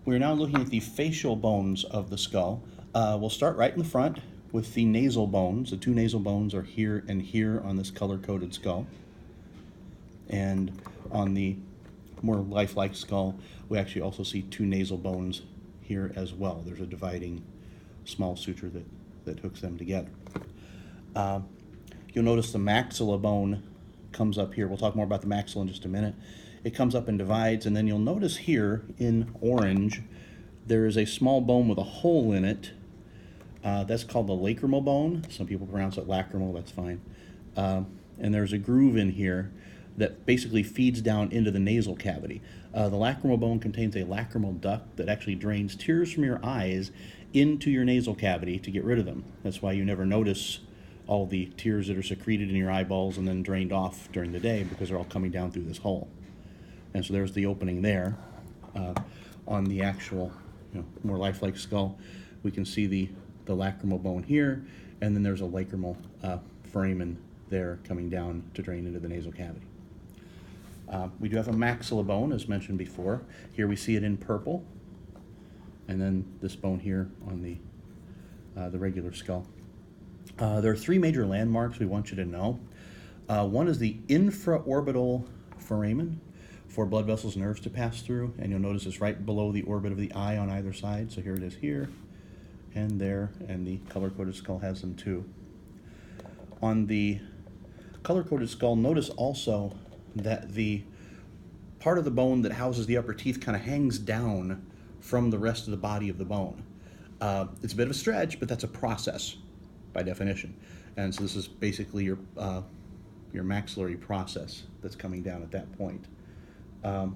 We're now looking at the facial bones of the skull. We'll start right in the front with the nasal bones. The two nasal bones are here and here on this color-coded skull. And on the more lifelike skull, we actually also see two nasal bones here as well. There's a dividing small suture that hooks them together. You'll notice the maxilla bone comes up here. We'll talk more about the maxilla in just a minute. It comes up and divides, and then you'll notice here in orange there is a small bone with a hole in it. That's called the lacrimal bone. Some people pronounce it lacrimal, that's fine. And there's a groove in here that basically feeds down into the nasal cavity. The lacrimal bone contains a lacrimal duct that actually drains tears from your eyes into your nasal cavity to get rid of them. That's why you never notice all the tears that are secreted in your eyeballs and then drained off during the day, because they're all coming down through this hole. And so there's the opening there. On the actual, more lifelike skull, we can see the lacrimal bone here, and then there's a lacrimal foramen there coming down to drain into the nasal cavity. We do have a maxilla bone, as mentioned before. Here we see it in purple, and then this bone here on the regular skull. There are three major landmarks we want you to know. One is the infraorbital foramen for blood vessels and nerves to pass through, and you'll notice it's right below the orbit of the eye on either side. So here it is here and there, and the color-coded skull has them too. On the color-coded skull, notice also that the part of the bone that houses the upper teeth kind of hangs down from the rest of the body of the bone. It's a bit of a stretch, but that's a process by definition. And so this is basically your maxillary process that's coming down at that point. And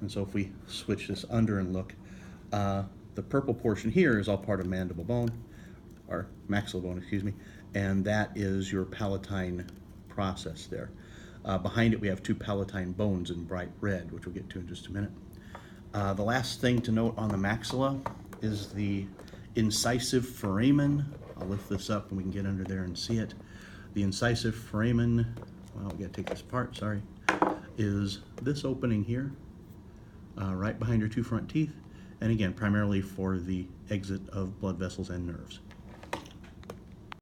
so if we switch this under and look, the purple portion here is all part of mandible bone, or maxilla bone, excuse me, and that is your palatine process there. Behind it we have two palatine bones in bright red, which we'll get to in just a minute. The last thing to note on the maxilla is the incisive foramen. I'll lift this up and we can get under there and see it. The incisive foramen, well, we gotta take this apart, sorry, is this opening here, right behind your two front teeth, and again, primarily for the exit of blood vessels and nerves.